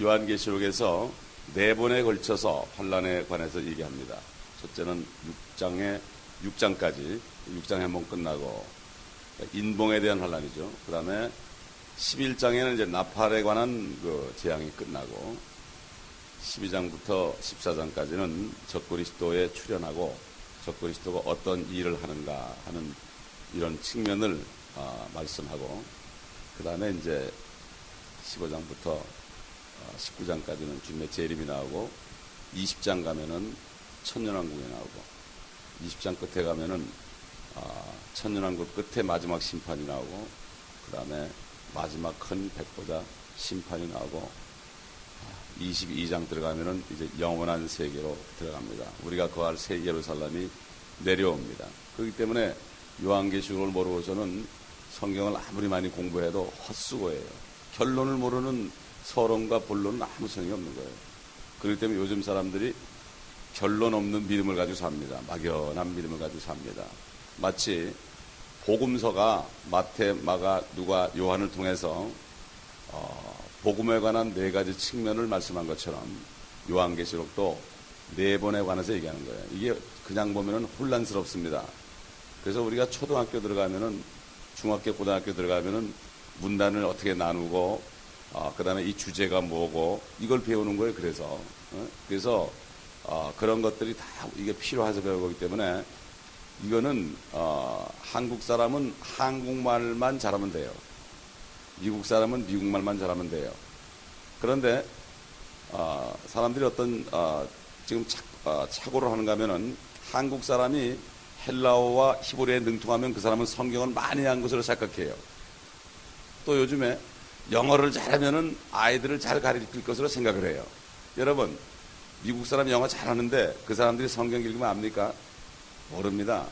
요한계시록에서 네 번에 걸쳐서 환란에 관해서 얘기합니다. 첫째는 6장까지 6장 한번 끝나고 인봉에 대한 환란이죠. 그 다음에 11장에는 이제 나팔에 관한 그 재앙이 끝나고 12장부터 14장까지는 적그리스도에 출현하고 적그리스도가 어떤 일을 하는가 하는 이런 측면을 말씀하고 그 다음에 이제 15장부터 19장까지는 주님의 재림이 나오고 20장 가면은 천년왕국이 나오고 20장 끝에 가면은 천년왕국 끝에 마지막 심판이 나오고 그 다음에 마지막 큰 백보자 심판이 나오고 22장 들어가면은 이제 영원한 세계로 들어갑니다. 우리가 거할 새 예루살렘이 내려옵니다. 그렇기 때문에 요한계시록을 모르고서는 성경을 아무리 많이 공부해도 헛수고예요. 결론을 모르는 서론과 본론은 아무 소용이 없는 거예요. 그렇기 때문에 요즘 사람들이 결론 없는 믿음을 가지고 삽니다. 막연한 믿음을 가지고 삽니다. 마치 복음서가 마태, 마가, 누가, 요한을 통해서 복음에 관한 네 가지 측면을 말씀한 것처럼 요한계시록도 네 번에 관해서 얘기하는 거예요. 이게 그냥 보면은 혼란스럽습니다. 그래서 우리가 초등학교 들어가면은 중학교, 고등학교 들어가면은 문단을 어떻게 나누고 그 다음에 이 주제가 뭐고 이걸 배우는 거예요. 그래서 그런 것들이 다 이게 필요해서 배우기 때문에 이거는 한국 사람은 한국말만 잘하면 돼요. 미국 사람은 미국말만 잘하면 돼요. 그런데 사람들이 어떤 지금 착오를 하는가 하면은 한국 사람이 헬라어와 히브리어에 능통하면 그 사람은 성경을 많이 한 것으로 착각해요. 또 요즘에 영어를 잘하면은 아이들을 잘 가르칠 것으로 생각을 해요. 여러분, 미국 사람 영어 잘하는데 그 사람들이 성경 읽으면 압니까? 모릅니다.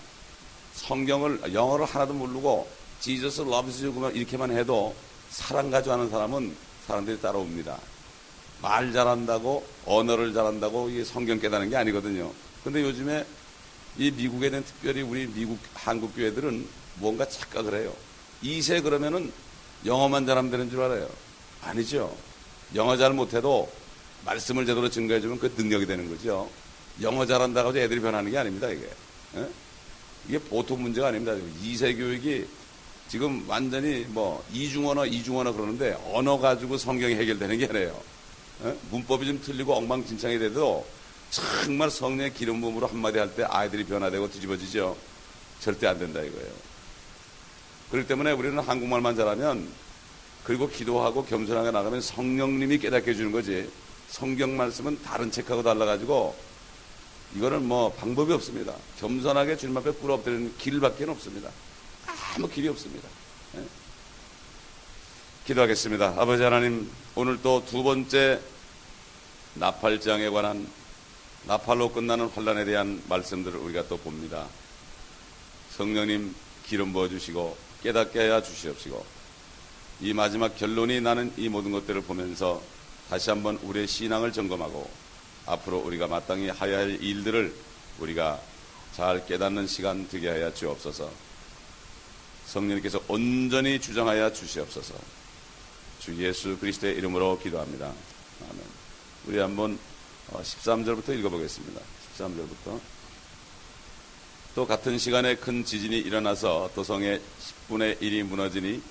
영어를 하나도 모르고 Jesus loves you 이렇게만 해도 사랑 가지고 하는 사람은 사람들이 따라옵니다. 말 잘한다고 언어를 잘한다고 이게 성경 깨닫는 게 아니거든요. 근데 요즘에 이 미국에는 특별히 우리 미국 한국 교회들은 뭔가 착각을 해요. 2세 그러면은 영어만 잘하면 되는 줄 알아요. 아니죠. 영어 잘 못해도 말씀을 제대로 증거해주면 그 능력이 되는 거죠. 영어 잘한다고 해서 애들이 변하는 게 아닙니다. 이게 보통 문제가 아닙니다. 2세 교육이 지금 완전히 이중언어 그러는데 언어 가지고 성경이 해결되는 게 아니에요. 문법이 좀 틀리고 엉망진창이 돼도 정말 성령의 기름 부음으로 한마디 할 때 아이들이 변화되고 뒤집어지죠. 절대 안 된다 이거예요. 그렇기 때문에 우리는 한국말만 잘하면 그리고 기도하고 겸손하게 나가면 성령님이 깨닫게 해주는 거지. 성경 말씀은 다른 책하고 달라가지고 이거는 방법이 없습니다. 겸손하게 주님 앞에 꿇어 엎드리는 길밖에 없습니다. 아무 길이 없습니다. 기도하겠습니다. 아버지 하나님, 오늘 또 두 번째 나팔장에 관한 나팔로 끝나는 환란에 대한 말씀들을 우리가 또 봅니다. 성령님 기름 부어주시고 깨닫게 하여 주시옵시고 이 마지막 결론이 나는 이 모든 것들을 보면서 다시 한번 우리의 신앙을 점검하고 앞으로 우리가 마땅히 해야 할 일들을 우리가 잘 깨닫는 시간 되게 하여 주옵소서. 성령님께서 온전히 주장하여 주시옵소서. 주 예수 그리스도의 이름으로 기도합니다. 아멘. 우리 한번 13절부터 읽어보겠습니다. 13절부터. 또 같은 시간에 큰 지진이 일어나서 도성의 10분의 1이 무너지니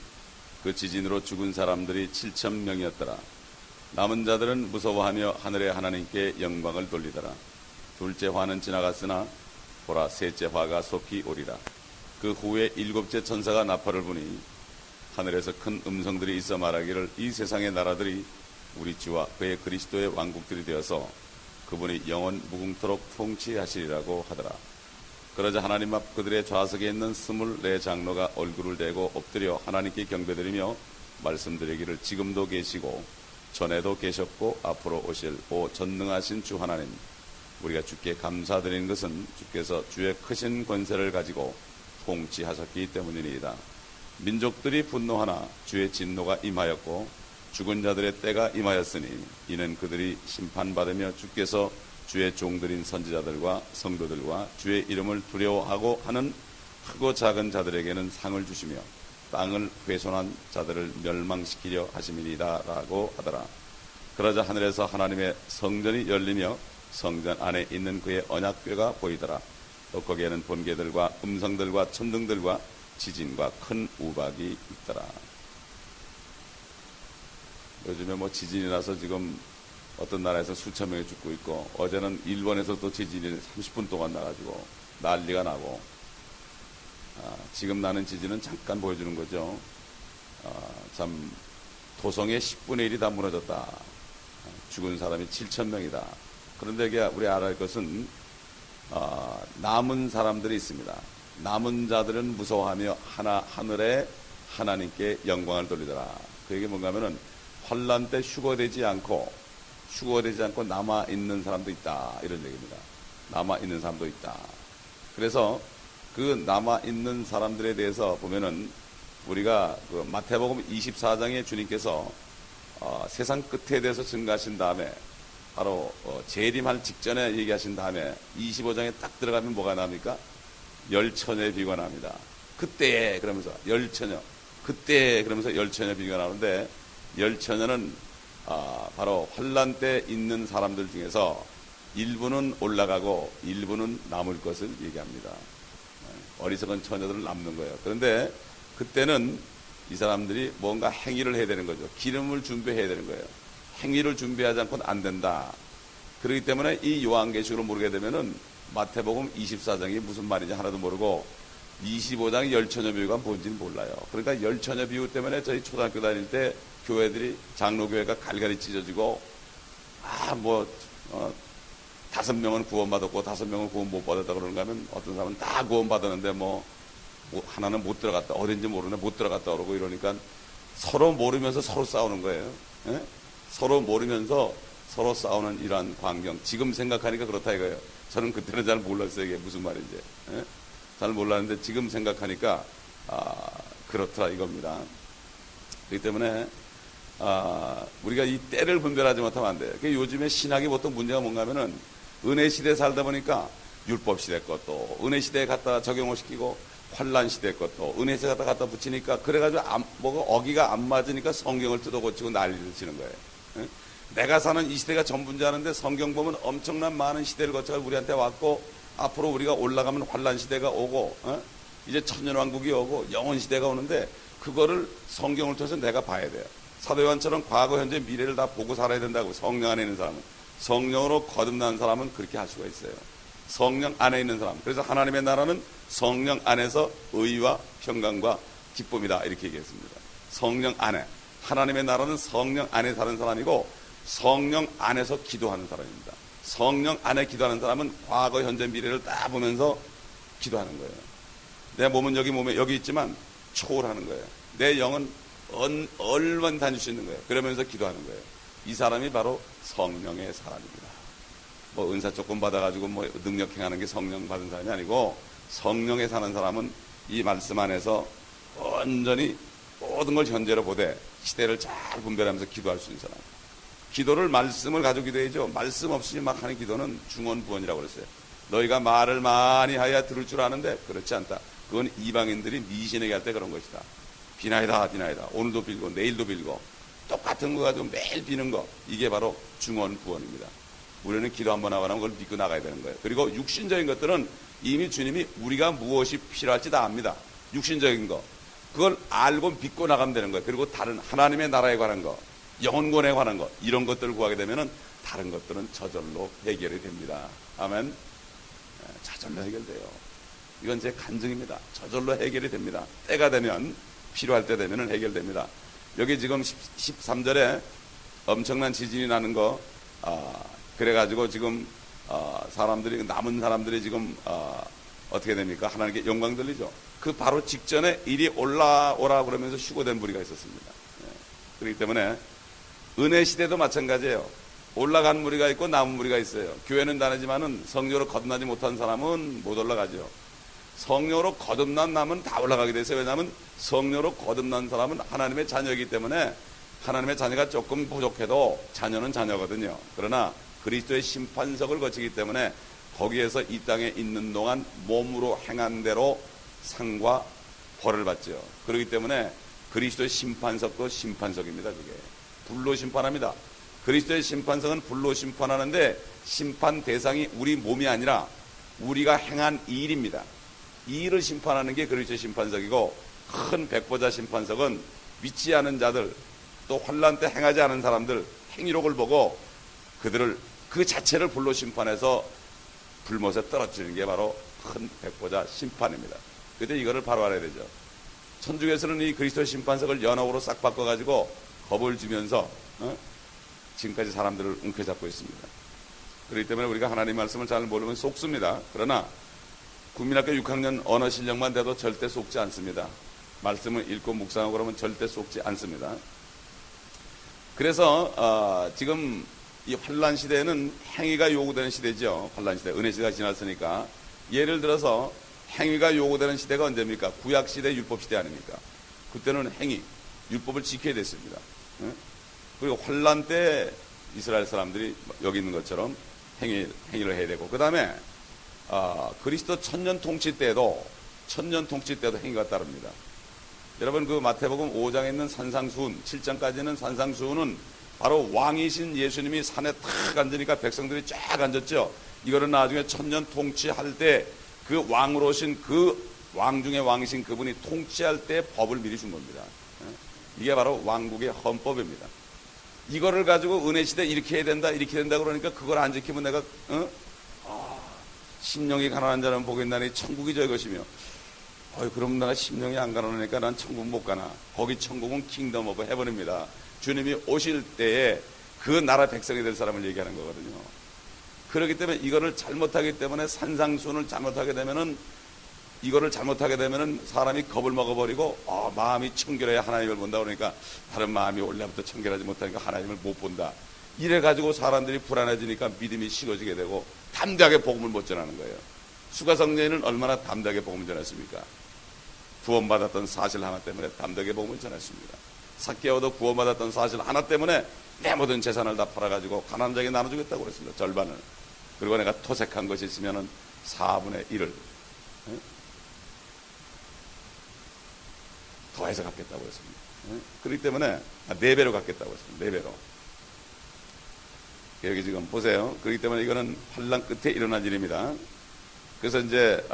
그 지진으로 죽은 사람들이 7,000명이었더라. 남은 자들은 무서워하며 하늘의 하나님께 영광을 돌리더라. 둘째 화는 지나갔으나 보라 셋째 화가 속히 오리라. 그 후에 일곱째 천사가 나팔을 부니 하늘에서 큰 음성들이 있어 말하기를 이 세상의 나라들이 우리 주와 그의 그리스도의 왕국들이 되어서 그분이 영원 무궁토록 통치하시리라고 하더라. 그러자 하나님 앞 그들의 좌석에 있는 24 장로가 얼굴을 대고 엎드려 하나님께 경배드리며 말씀드리기를 지금도 계시고 전에도 계셨고 앞으로 오실 오 전능하신 주 하나님, 우리가 주께 감사드리는 것은 주께서 주의 크신 권세를 가지고 통치하셨기 때문이니이다. 민족들이 분노하나 주의 진노가 임하였고 죽은 자들의 때가 임하였으니 이는 그들이 심판받으며 주께서 주의 종들인 선지자들과 성도들과 주의 이름을 두려워하고 하는 크고 작은 자들에게는 상을 주시며 땅을 훼손한 자들을 멸망시키려 하심이니이다 라고 하더라. 그러자 하늘에서 하나님의 성전이 열리며 성전 안에 있는 그의 언약궤가 보이더라. 또 거기에는 번개들과 음성들과 천둥들과 지진과 큰 우박이 있더라. 요즘에 뭐 지진이 나서 지금 어떤 나라에서 수천 명이 죽고 있고, 어제는 일본에서 또 지진이 30분 동안 나가지고 난리가 나고, 지금 나는 지진은 잠깐 보여주는 거죠. 참 도성의 10분의 1이 다 무너졌다. 죽은 사람이 7천 명이다. 그런데 이게 우리 알아야 할 것은 남은 사람들이 있습니다. 남은 자들은 무서워하며 하늘에 하나님께 영광을 돌리더라. 그 얘기 뭔가 하면은 환난 때 휴거되지 않고 남아있는 사람도 있다, 이런 얘기입니다. 남아있는 사람도 있다. 그래서 그 남아있는 사람들에 대해서 보면은 우리가 그 마태복음 24장에 주님께서 세상 끝에 대해서 증가하신 다음에 바로 재림할 직전에 얘기하신 다음에 25장에 딱 들어가면 뭐가 나옵니까? 열처녀의 비유가 나옵니다. 그때 그러면서 열처녀, 그때 그러면서 열처녀 비유가 나오는데, 열처녀는 바로 환난 때 있는 사람들 중에서 일부는 올라가고 일부는 남을 것을 얘기합니다. 어리석은 처녀들은 남는 거예요. 그런데 그때는 이 사람들이 뭔가 행위를 해야 되는 거죠. 기름을 준비해야 되는 거예요. 행위를 준비하지 않고는 안 된다. 그렇기 때문에 이 요한계시록을 모르게 되면은 마태복음 24장이 무슨 말인지 하나도 모르고 25장의 열처녀 비유가 뭔지는 몰라요. 그러니까 열처녀 비유 때문에 저희 초등학교 다닐 때 교회들이, 장로교회가 갈갈이 찢어지고, 5명은 구원받았고 5명은 구원 못 받았다 그러는가 하면, 어떤 사람은 다 구원받았는데 하나는 못 들어갔다, 어딘지 모르는데 못 들어갔다 그러고, 이러니까 서로 모르면서 서로 싸우는 거예요. 예? 서로 모르면서 서로 싸우는 이러한 광경. 지금 생각하니까 그렇다 이거예요. 저는 그때는 잘 몰랐어요, 이게 무슨 말인지. 예? 잘 몰랐는데 지금 생각하니까 그렇더라 이겁니다. 그렇기 때문에 우리가 이 때를 분별하지 못하면 안 돼요. 요즘에 신학이 보통 문제가 뭔가 하면은, 은혜 시대에 살다 보니까 율법 시대 것도 은혜 시대에 갖다 적용을 시키고, 환란 시대 것도 은혜 시대에 갖다 붙이니까, 그래가지고 어기가 안 맞으니까 성경을 뜯어 고치고 난리를 치는 거예요. 예? 내가 사는 이 시대가 전부인 줄 아는데, 성경 보면 엄청난 많은 시대를 거쳐서 우리한테 왔고, 앞으로 우리가 올라가면 환란 시대가 오고, 이제 천년왕국이 오고 영원 시대가 오는데, 그거를 성경을 통해서 내가 봐야 돼요. 사도 요한처럼 과거, 현재, 미래를 다 보고 살아야 된다고. 성령 안에 있는 사람은, 성령으로 거듭난 사람은 그렇게 할 수가 있어요. 성령 안에 있는 사람. 그래서 하나님의 나라는 성령 안에서 의와 평강과 기쁨이다, 이렇게 얘기했습니다. 성령 안에, 하나님의 나라는 성령 안에 사는 사람이고, 성령 안에서 기도하는 사람입니다. 성령 안에 기도하는 사람은 과거, 현재, 미래를 다 보면서 기도하는 거예요. 내 몸은 여기 있지만 초월하는 거예요. 내 영은 얼만 다닐 수 있는 거예요. 그러면서 기도하는 거예요. 이 사람이 바로 성령의 사람입니다. 은사 조금 받아가지고 능력 행하는 게 성령 받은 사람이 아니고, 성령에 사는 사람은 이 말씀 안에서 온전히 모든 걸 현재로 보되 시대를 잘 분별하면서 기도할 수 있는 사람. 기도를 말씀을 가지고 기도해야죠. 말씀 없이 막 하는 기도는 중언부언이라고 그랬어요. 너희가 말을 많이 하여야 들을 줄 아는데 그렇지 않다. 그건 이방인들이 미신에게 할 때 그런 것이다. 비나이다. 오늘도 빌고 내일도 빌고 똑같은 거 가지고 매일 비는 거, 이게 바로 중언부언입니다. 우리는 기도 한번 하고 나면 그걸 믿고 나가야 되는 거예요. 그리고 육신적인 것들은 이미 주님이 우리가 무엇이 필요할지 다 압니다. 육신적인 거, 그걸 알고 믿고 나가면 되는 거예요. 그리고 다른 하나님의 나라에 관한 거, 영혼권에 관한 것, 이런 것들을 구하게 되면은 다른 것들은 저절로 해결이 됩니다. 아멘. 저절로 해결돼요. 이건 제 간증입니다. 저절로 해결이 됩니다. 때가 되면, 필요할 때 되면은 해결됩니다. 여기 지금 13절에 엄청난 지진이 나는 거, 그래가지고 지금 남은 사람들이 지금 어떻게 됩니까? 하나님께 영광 돌리죠. 그 바로 직전에 이리 올라오라 그러면서 휴거된 무리가 있었습니다. 그렇기 때문에 은혜 시대도 마찬가지예요. 올라간 무리가 있고 남은 무리가 있어요. 교회는 다르지만은 성령으로 거듭나지 못한 사람은 못 올라가죠. 성령으로 거듭난 남은 다 올라가게 됐어요. 왜냐하면 성령으로 거듭난 사람은 하나님의 자녀이기 때문에, 하나님의 자녀가 조금 부족해도 자녀는 자녀거든요. 그러나 그리스도의 심판석을 거치기 때문에 거기에서 이 땅에 있는 동안 몸으로 행한 대로 상과 벌을 받죠. 그렇기 때문에 그리스도의 심판석도 심판석입니다. 그게 불로 심판합니다. 그리스도의 심판석은 불로 심판하는데 심판 대상이 우리 몸이 아니라 우리가 행한 일입니다. 이 일을 심판하는 게 그리스도의 심판석이고, 큰 백보자 심판석은 믿지 않은 자들, 또 환난 때 행하지 않은 사람들 행위록을 보고 그들을 그 자체를 불로 심판해서 불못에 떨어뜨리는 게 바로 큰 백보자 심판입니다. 그런데 이거를 바로 알아야 되죠. 천주교에서는 이 그리스도의 심판석을 연옥으로 싹 바꿔가지고 겁을 주면서 지금까지 사람들을 움켜잡고 있습니다. 그렇기 때문에 우리가 하나님 말씀을 잘 모르면 속습니다. 그러나 국민학교 6학년 언어 실력만 돼도 절대 속지 않습니다. 말씀을 읽고 묵상하고 그러면 절대 속지 않습니다. 그래서 지금 이 환란 시대에는 행위가 요구되는 시대죠. 환란 시대, 은혜 시대가 지났으니까. 예를 들어서 행위가 요구되는 시대가 언제입니까? 구약 시대, 율법 시대 아닙니까? 그때는 행위, 율법을 지켜야 됐습니다. 그리고 환란 때 이스라엘 사람들이 여기 있는 것처럼 행위를 해야 되고, 그 다음에 그리스도 천년 통치 때도 행위가 따릅니다. 여러분 그 마태복음 5장에 있는 산상수훈, 7장까지는 산상수훈은 바로 왕이신 예수님이 산에 탁 앉으니까 백성들이 쫙 앉았죠. 이거는 나중에 천년 통치할 때 그 왕으로 오신 그 왕 중에 왕이신 그분이 통치할 때 법을 미리 준 겁니다. 이게 바로 왕국의 헌법입니다. 이거를 가지고 은혜 시대 이렇게 해야 된다 그러니까 그걸 안 지키면 내가 심령이 가난한 자는 복이 있나니 천국이 저의 것이며, 그럼 내가 심령이 안 가난하니까 난 천국 못 가나. 거기 천국은 킹덤 오브 헤븐입니다. 주님이 오실 때에 그 나라 백성이 될 사람을 얘기하는 거거든요. 그렇기 때문에 이거를 잘못하기 때문에 산상수훈을 잘못하게 되면은, 이거를 잘못하게 되면은 사람이 겁을 먹어버리고 마음이 청결해야 하나님을 본다 그러니까 다른 마음이 원래부터 청결하지 못하니까 하나님을 못 본다. 이래가지고 사람들이 불안해지니까 믿음이 식어지게 되고 담대하게 복음을 못 전하는 거예요. 수가성녀는 얼마나 담대하게 복음을 전했습니까? 구원받았던 사실 하나 때문에 담대하게 복음을 전했습니다. 삭개오도 구원받았던 사실 하나 때문에 내 모든 재산을 다 팔아가지고 가난한 자에게 나눠주겠다고 그랬습니다. 절반을. 그리고 내가 토색한 것이 있으면 4분의 1을 더해서 갚겠다고 했습니다. 그렇기 때문에 4배로 갚겠다고 했습니다. 4배로. 여기 지금 보세요. 그렇기 때문에 이거는 환난 끝에 일어난 일입니다. 그래서 이제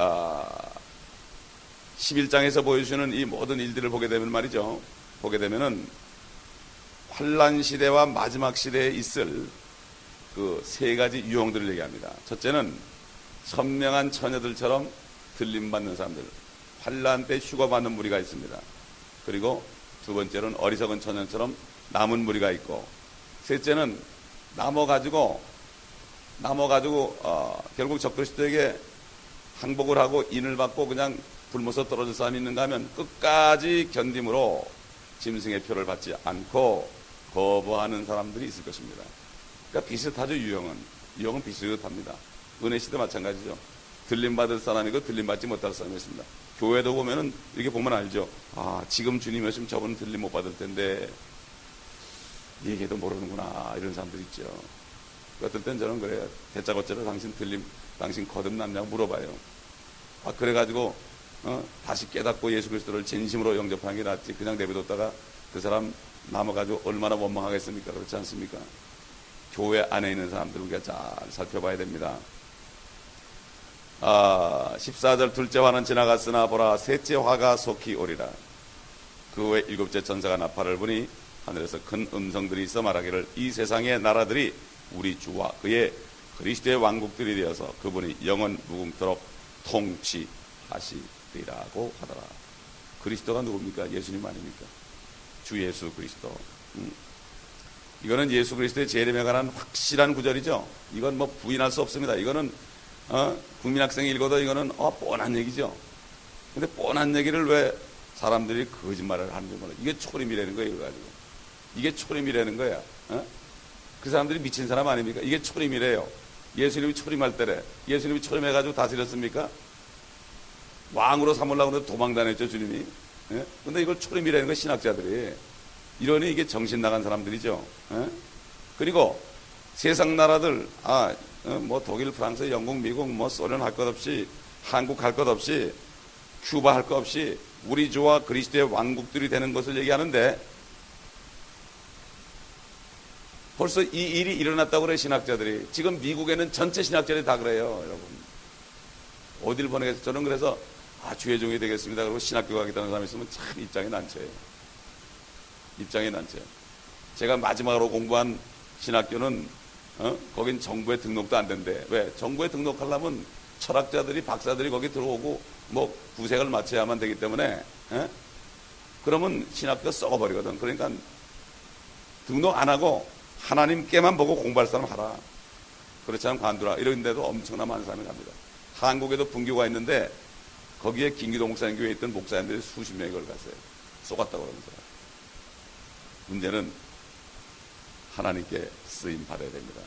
11장에서 보여주는 이 모든 일들을 보게 되면 말이죠. 보게 되면은 환난 시대와 마지막 시대에 있을 그 3가지 유형들을 얘기합니다. 첫째는 선명한 처녀들처럼 들림받는 사람들, 환난 때 휴거받는 무리가 있습니다. 그리고 두 번째로는 어리석은 처녀처럼 남은 무리가 있고, 셋째는 남아가지고 결국 적그리스도에게 항복을 하고 인을 받고 그냥 굶어서 떨어질 사람이 있는가 하면 끝까지 견딤으로 짐승의 표를 받지 않고 거부하는 사람들이 있을 것입니다. 그러니까 비슷하죠. 유형은 비슷합니다. 은혜 시대 마찬가지죠. 들림받을 사람이고 들림받지 못할 사람이 있습니다. 교회도 보면은 이렇게 보면 알죠. 지금 주님 오시면 저분은 들림 못 받을 텐데 얘기도 모르는구나, 이런 사람들 있죠. 어떨 땐 저는 그래요. 대짜고짜로 당신 거듭났냐고 물어봐요. 그래가지고 다시 깨닫고 예수 그리스도를 진심으로 영접하는 게 낫지, 그냥 내버렸다가 그 사람 남아가지고 얼마나 원망하겠습니까? 그렇지 않습니까? 교회 안에 있는 사람들을 우리가 잘 살펴봐야 됩니다. 14절 둘째 화는 지나갔으나 보라 셋째 화가 속히 오리라. 그 후에 7째 천사가 나팔을 부니 하늘에서 큰 음성들이 있어 말하기를 이 세상의 나라들이 우리 주와 그의 그리스도의 왕국들이 되어서 그분이 영원 무궁토록 통치하시리라고 하더라. 그리스도가 누굽니까? 예수님 아닙니까? 주 예수 그리스도. 이거는 예수 그리스도의 재림에 관한 확실한 구절이죠. 이건 뭐 부인할 수 없습니다. 이거는 국민학생이 읽어도 이거는 뻔한 얘기죠. 근데 뻔한 얘기를 왜 사람들이 거짓말을 하는지 몰라. 이게 초림이라는 거예요. 이거 가지고. 이게 초림이라는 거야. 그 사람들이 미친 사람 아닙니까? 이게 초림이래요. 예수님이 초림할 때래. 예수님이 초림해가지고 다스렸습니까? 왕으로 삼으려고 하는데 도망다녔죠, 주님이. 근데 이걸 초림이라는 거 신학자들이. 이러니 이게 정신 나간 사람들이죠. 그리고 세상 나라들, 뭐 독일, 프랑스, 영국, 미국, 뭐 소련 할 것 없이, 한국 할 것 없이, 큐바 할 것 없이 우리 주와 그리스도의 왕국들이 되는 것을 얘기하는데 벌써 이 일이 일어났다고 그래요, 신학자들이. 지금 미국에는 전체 신학자들이 다 그래요, 여러분. 어딜 보내겠어요? 저는 그래서, 주의 종이 되겠습니다. 그리고 신학교 가겠다는 사람이 있으면 참 입장이 난처해요. 입장이 난처해요. 제가 마지막으로 공부한 신학교는, 거긴 정부에 등록도 안 된대. 왜? 정부에 등록하려면 철학자들이, 박사들이 거기 들어오고, 구색을 맞춰야만 되기 때문에, 그러면 신학교 썩어버리거든. 그러니까 등록 안 하고 하나님께만 보고 공부할 사람 하라. 그렇지 않으면 관두라. 이런 데도 엄청나 많은 사람이 갑니다. 한국에도 분교가 있는데 거기에 김기동 목사님 교회에 있던 목사님들이 수십 명이 그걸 갔어요. 쏘갔다고 그러면서. 문제는 하나님께 쓰임 받아야 됩니다.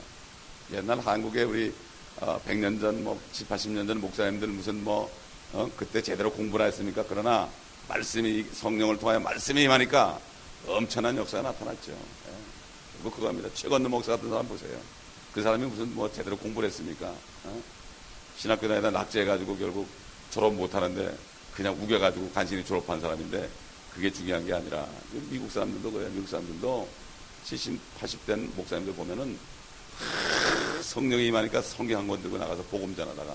옛날 한국에 우리 100년 전, 70, 80년 전 목사님들 무슨 그때 제대로 공부를 했습니까? 그러나 말씀이, 성령을 통하여 말씀이 임하니까 엄청난 역사가 나타났죠. 그겁니다. 최건도 목사 같은 사람 보세요. 그 사람이 무슨 제대로 공부를 했습니까? 신학교 다니다 낙제해가지고 결국 졸업 못하는데 그냥 우겨가지고 간신히 졸업한 사람인데 그게 중요한 게 아니라 미국 사람들도 그래요. 미국 사람들도 70, 80된 목사님들 보면은 성령이 임하니까 성경 한 권 들고 나가서 복음 전하다가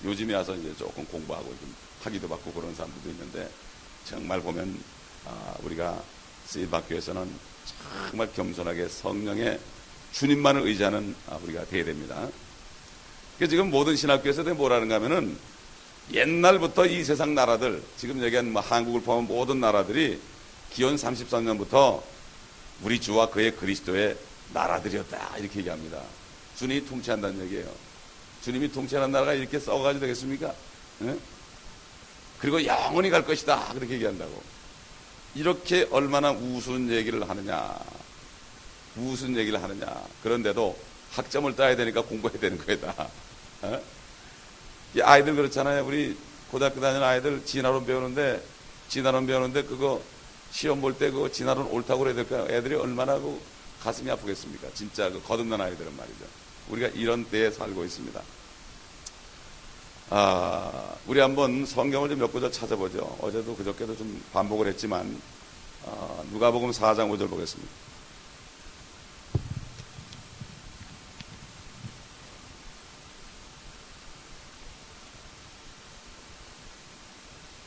요즘에 와서 이제 조금 공부하고 좀 학위도 받고 그런 사람들도 있는데 정말 보면 우리가 쓰임받교에서는 정말 겸손하게 성령의 주님만을 의지하는 우리가 되어야 됩니다. 그러니까 지금 모든 신학교에서도 뭐라는가 하면은 옛날부터 이 세상 나라들, 지금 얘기한 한국을 포함한 모든 나라들이 기원 33년부터 우리 주와 그의 그리스도의 나라들이었다. 이렇게 얘기합니다. 주님이 통치한다는 얘기예요. 주님이 통치하는 나라가 이렇게 썩어가지고 되겠습니까? 네? 그리고 영원히 갈 것이다. 그렇게 얘기한다고. 이렇게 얼마나 우스운 얘기를 하느냐. 무슨 얘기를 하느냐. 그런데도 학점을 따야 되니까 공부해야 되는 거다. 이 아이들 그렇잖아요. 우리 고등학교 다니는 아이들 진화론 배우는데 그거 시험 볼 때 그거 진화론 옳다고 그래야 될까요? 애들이 얼마나 가슴이 아프겠습니까? 진짜 거듭난 아이들은 말이죠. 우리가 이런 때에 살고 있습니다. 우리 한번 성경을 좀 몇 구절 찾아보죠. 어제도 그저께도 좀 반복을 했지만 누가복음 4장 5절 보겠습니다.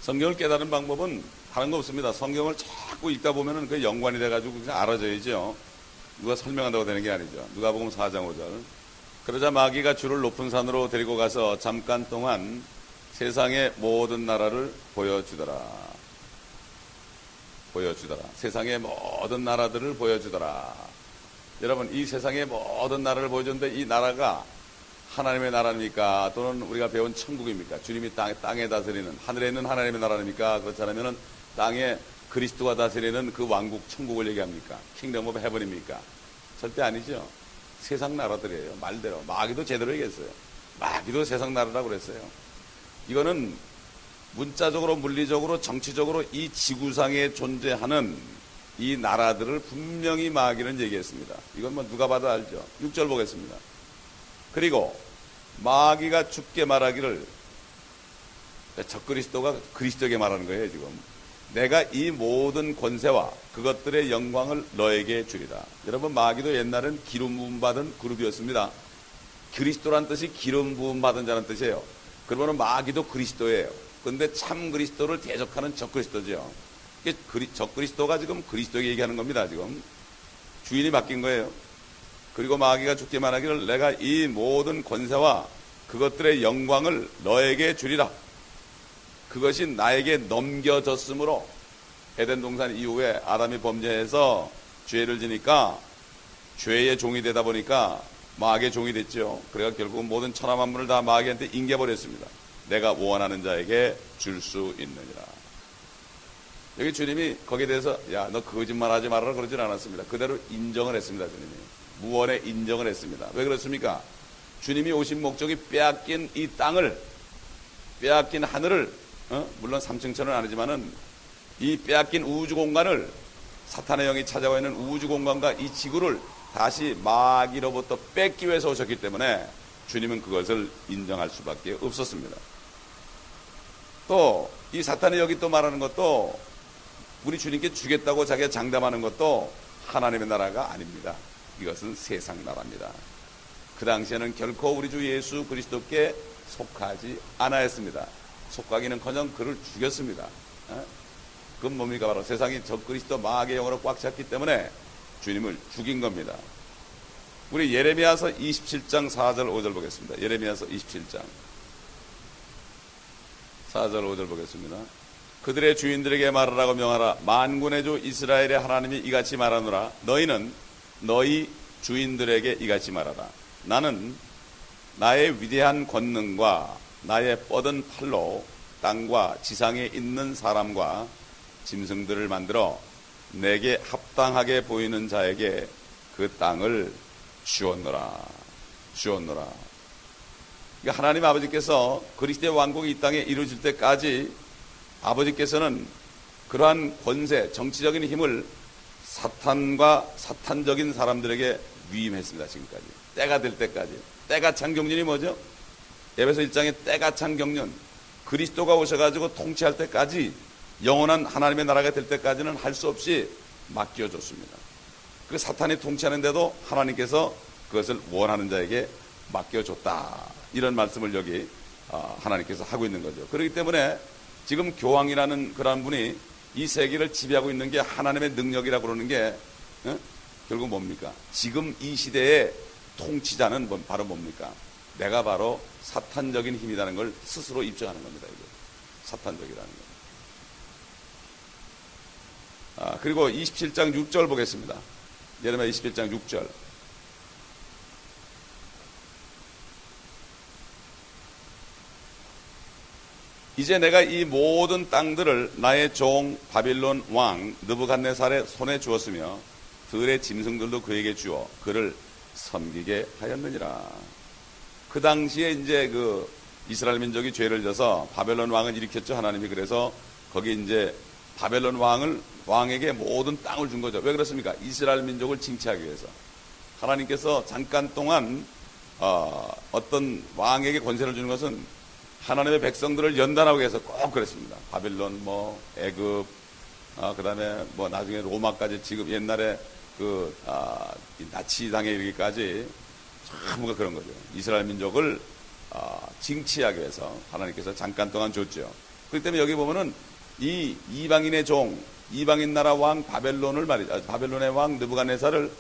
성경을 깨달은 방법은 다른 거 없습니다. 성경을 자꾸 읽다 보면은 그게 연관이 돼가지고 그냥 알아져야죠. 누가 설명한다고 되는 게 아니죠. 누가복음 4장 5절. 그러자 마귀가 주를 높은 산으로 데리고 가서 잠깐 동안 세상의 모든 나라를 보여주더라. 세상의 모든 나라들을 보여주더라. 여러분, 이 세상의 모든 나라를 보여줬는데 이 나라가 하나님의 나라입니까? 또는 우리가 배운 천국입니까? 주님이 땅에 다스리는, 하늘에 있는 하나님의 나라입니까? 그렇지 않으면 땅에 그리스도가 다스리는 그 왕국, 천국을 얘기합니까? 킹덤 오브 헤븐입니까? 절대 아니죠. 세상 나라들이에요. 말대로. 마귀도 제대로 얘기했어요. 마귀도 세상 나라라고 그랬어요. 이거는 문자적으로, 물리적으로, 정치적으로 이 지구상에 존재하는 이 나라들을 분명히 마귀는 얘기했습니다. 이건 누가 봐도 알죠. 6절 보겠습니다. 그리고 마귀가 죽게 말하기를, 적그리스도가 그리스도에게 말하는 거예요, 지금. 내가 이 모든 권세와 그것들의 영광을 너에게 주리라. 여러분, 마귀도 옛날엔 기름 부음 받은 그룹이었습니다. 그리스도란 뜻이 기름 부음 받은 자라는 뜻이에요. 그러면 마귀도 그리스도예요. 그런데 참 그리스도를 대적하는 적그리스도죠. 적그리스도가 지금 그리스도에게 얘기하는 겁니다. 지금 주인이 바뀐 거예요. 그리고 마귀가 죽게 말하기를 내가 이 모든 권세와 그것들의 영광을 너에게 주리라. 그것이 나에게 넘겨졌으므로, 에덴 동산 이후에 아담이 범죄해서 죄를 지니까 죄의 종이 되다 보니까 마귀의 종이 됐죠. 그래서 결국은 모든 천하 만물을 다 마귀한테 인겨버렸습니다. 내가 원하는 자에게 줄 수 있느니라. 여기 주님이 거기에 대해서 야, 너 거짓말하지 말아라 그러진 않았습니다. 그대로 인정을 했습니다. 주님이 무언의 인정을 했습니다. 왜 그렇습니까? 주님이 오신 목적이 빼앗긴 이 땅을, 빼앗긴 하늘을, 물론 3층천은 아니지만은 이 빼앗긴 우주 공간을, 사탄의 영이 찾아와 있는 우주 공간과 이 지구를 다시 마귀로부터 뺏기 위해서 오셨기 때문에 주님은 그것을 인정할 수밖에 없었습니다. 또 이 사탄의 영이 또 말하는 것도, 우리 주님께 주겠다고 자기가 장담하는 것도 하나님의 나라가 아닙니다. 이것은 세상 나라입니다. 그 당시에는 결코 우리 주 예수 그리스도께 속하지 않았습니다. 속하기는커녕 그를 죽였습니다. 그건 뭡니까? 바로 세상이 적그리스도 마귀의 영으로 꽉 찼기 때문에 주님을 죽인 겁니다. 우리 예레미야서 27장 4절 5절 보겠습니다. 예레미야서 27장 4절 5절 보겠습니다. 그들의 주인들에게 말하라고 명하라. 만군의 주 이스라엘의 하나님이 이같이 말하노라. 너희는 너희 주인들에게 이같이 말하라. 나는 나의 위대한 권능과 나의 뻗은 팔로 땅과 지상에 있는 사람과 짐승들을 만들어 내게 합당하게 보이는 자에게 그 땅을 주었노라. 그러니까 하나님 아버지께서 그리스도의 왕국이 이 땅에 이루어질 때까지 아버지께서는 그러한 권세, 정치적인 힘을 사탄과 사탄적인 사람들에게 위임했습니다. 지금까지. 때가 될 때까지. 때가 찬 경륜이 뭐죠? 에베소 1장의 때가 찬 경륜. 그리스도가 오셔가지고 통치할 때까지, 영원한 하나님의 나라가 될 때까지는 할 수 없이 맡겨줬습니다. 그 사탄이 통치하는데도 하나님께서 그것을 원하는 자에게 맡겨줬다. 이런 말씀을 여기 하나님께서 하고 있는 거죠. 그렇기 때문에 지금 교황이라는 그런 분이 이 세계를 지배하고 있는 게 하나님의 능력이라고 그러는 게 결국 뭡니까? 지금 이 시대의 통치자는 바로 뭡니까? 내가 바로 사탄적인 힘이라는 걸 스스로 입증하는 겁니다. 이게 사탄적이라는 거. 그리고 27장 6절 보겠습니다. 예레미야 27장 6절. 이제 내가 이 모든 땅들을 나의 종 바빌론 왕 느부갓네살의 손에 주었으며 들의 짐승들도 그에게 주어 그를 섬기게 하였느니라. 그 당시에 이제 그 이스라엘 민족이 죄를 져서 바벨론 왕을 일으켰죠. 하나님이. 그래서 거기 이제 바벨론 왕에게 모든 땅을 준 거죠. 왜 그렇습니까? 이스라엘 민족을 징치하기 위해서. 하나님께서 잠깐 동안 어떤 왕에게 권세를 주는 것은 하나님의 백성들을 연단하기 위해서 꼭 그랬습니다. 바빌론, 애굽, 그 다음에 나중에 로마까지, 지금 옛날에 나치당에 이르기까지 전부가 그런 거죠. 이스라엘 민족을 징치하기 위해서 하나님께서 잠깐 동안 줬죠. 그렇기 때문에 여기 보면은 이 이방인의 종, 이방인 나라 왕 바벨론을 말이죠. 바벨론의 왕 느부갓네살을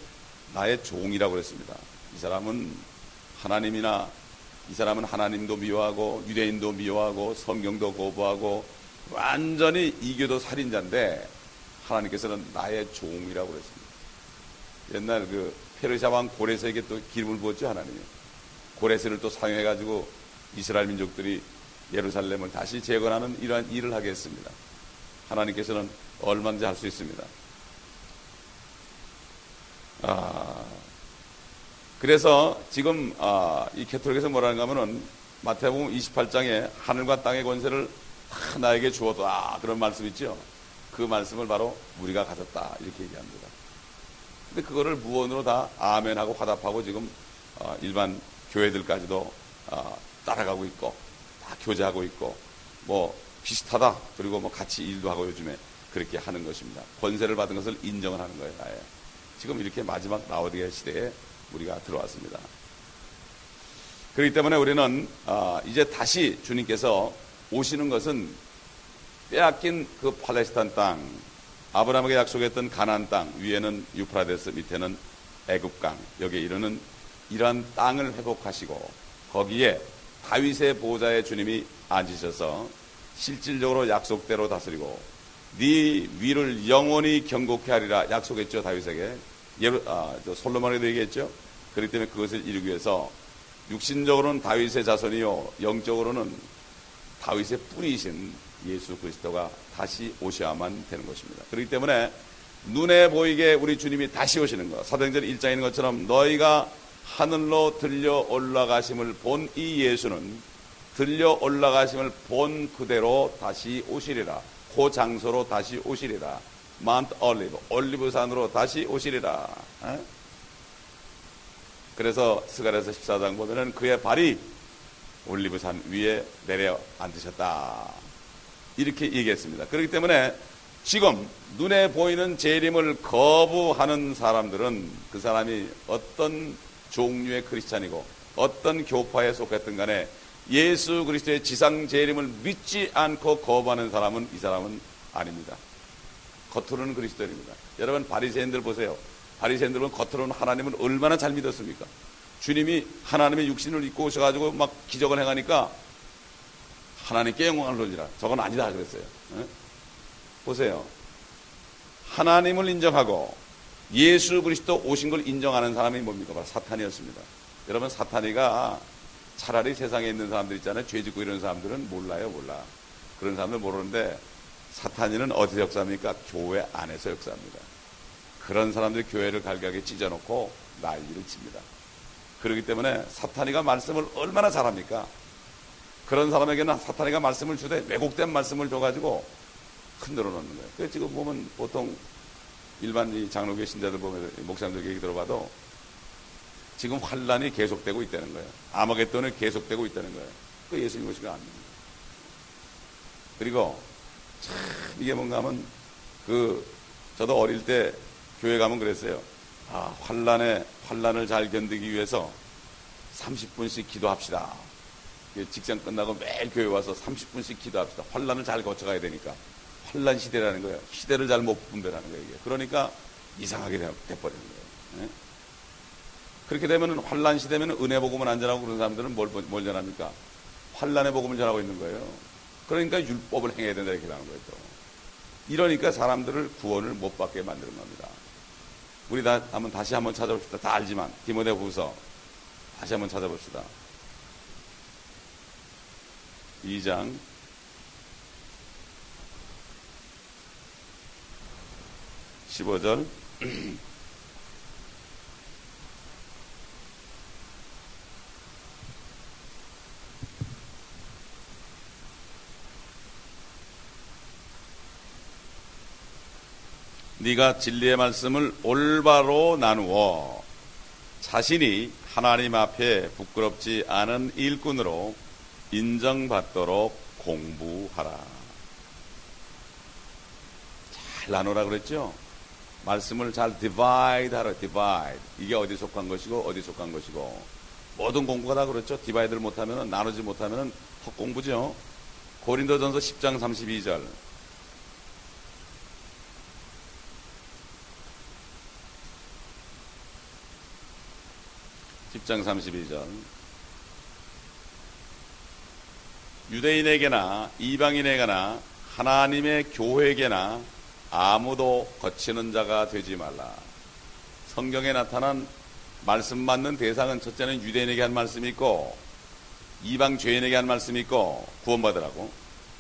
나의 종이라고 그랬습니다. 이 사람은 하나님도 미워하고 유대인도 미워하고 성경도 거부하고 완전히 이교도 살인자인데 하나님께서는 나의 종이라고 그랬습니다. 옛날 그 페르시아 왕 고레스에게 또 기름을 부었죠. 하나님이. 고레스를 또 사용해가지고 이스라엘 민족들이 예루살렘을 다시 재건하는 이러한 일을 하게 했습니다. 하나님께서는 얼마든지 할 수 있습니다. 그래서 지금 이 캐톨릭에서 뭐라는가 하면은 마태복음 28장에 하늘과 땅의 권세를 다 나에게 주었다. 그런 말씀 있죠. 그 말씀을 바로 우리가 가졌다. 이렇게 얘기합니다. 근데 그거를 무언으로 다 아멘하고 화답하고 지금 일반 교회들까지도 따라가고 있고 다 교제하고 있고 비슷하다. 그리고 같이 일도 하고 요즘에 그렇게 하는 것입니다. 권세를 받은 것을 인정을 하는 거예요. 아예. 지금 이렇게 마지막 라오디게 시대에 우리가 들어왔습니다. 그렇기 때문에 우리는 이제 다시 주님께서 오시는 것은 빼앗긴 그 팔레스타인 땅, 아브라함에게 약속했던 가나안 땅, 위에는 유프라데스, 밑에는 애굽강, 여기에 이르는 이러한 땅을 회복하시고 거기에 다윗의 보좌에 주님이 앉으셔서 실질적으로 약속대로 다스리고 네 위를 영원히 경고케 하리라 약속했죠. 다윗에게. 솔로몬에도 얘기했죠. 그렇기 때문에 그것을 이루기 위해서 육신적으로는 다윗의 자손이요 영적으로는 다윗의 뿌리이신 예수 그리스도가 다시 오셔야만 되는 것입니다. 그렇기 때문에 눈에 보이게 우리 주님이 다시 오시는 것, 사도행전 1장에 있는 것처럼 너희가 하늘로 들려 올라가심을 본 이 예수는 들려 올라가심을 본 그대로 다시 오시리라. 그 장소로 다시 오시리라. 마운트 올리브산으로 다시 오시리라. 그래서 스가랴서 14장 보면은 그의 발이 올리브산 위에 내려 앉으셨다. 이렇게 얘기했습니다. 그렇기 때문에 지금 눈에 보이는 재림을 거부하는 사람들은 그 사람이 어떤 종류의 크리스찬이고 어떤 교파에 속했든 간에 예수 그리스도의 지상 재림을 믿지 않고 거부하는 사람은 이 사람은 아닙니다. 겉으로는 그리스도인입니다. 여러분 바리새인들 보세요. 바리새인들은 겉으로는 하나님을 얼마나 잘 믿었습니까? 주님이 하나님의 육신을 입고 오셔가지고 막 기적을 행하니까 하나님께 영광을 돌리라. 저건 아니다 그랬어요. 보세요. 하나님을 인정하고 예수 그리스도 오신 걸 인정하는 사람이 뭡니까? 바로 사탄이었습니다. 여러분 사탄이가 차라리 세상에 있는 사람들 있잖아요. 죄 짓고 이런 사람들은 몰라요. 몰라. 그런 사람들 모르는데 사탄이는 어디서 역사합니까? 교회 안에서 역사합니다. 그런 사람들이 교회를 갈가게 찢어놓고 난리를 칩니다. 그렇기 때문에 사탄이가 말씀을 얼마나 잘합니까? 그런 사람에게는 사탄이가 말씀을 주되 왜곡된 말씀을 줘가지고 흔들어 놓는 거예요. 그래서 지금 보면 보통 일반 이 장로교 신자들 보면 목사님들 얘기 들어봐도 지금 환란이 계속되고 있다는 거예요. 아마겟돈이 계속되고 있다는 거예요. 그 예수님 오신 거 아닙니다. 그리고 참 이게 뭔가 하면 저도 어릴 때 교회 가면 그랬어요. 환란을 잘 견디기 위해서 30분씩 기도합시다. 직장 끝나고 매일 교회 와서 30분씩 기도합시다. 환란을 잘 거쳐가야 되니까. 환란 시대라는 거예요. 시대를 잘 못 분별하는 거예요. 이게. 그러니까 이상하게 돼버리는 거예요. 네? 그렇게 되면 환란 시대면 은혜 복음을 안 전하고 그런 사람들은 뭘 전합니까? 환란의 복음을 전하고 있는 거예요. 그러니까 율법을 행해야 된다 이렇게 하는 거예요. 또. 이러니까 사람들을 구원을 못 받게 만드는 겁니다. 우리 다시 한번 찾아봅시다. 다 알지만 디모데후서 다시 한번 찾아봅시다. 2장 15절 네가 진리의 말씀을 올바로 나누어 자신이 하나님 앞에 부끄럽지 않은 일꾼으로 인정받도록 공부하라. 잘 나누라 그랬죠? 말씀을 잘 디바이드 하라. 디바이드. 이게 어디 속한 것이고 어디 속한 것이고 모든 공부가 다 그렇죠. 디바이드를 못하면 나누지 못하면 헛공부죠. 고린도전서 10장 32절 10장 32절 유대인에게나 이방인에게나 하나님의 교회에게나 아무도 거치는 자가 되지 말라. 성경에 나타난 말씀 맞는 대상은 첫째는 유대인에게 한 말씀이 있고 이방 죄인에게 한 말씀이 있고 구원받으라고.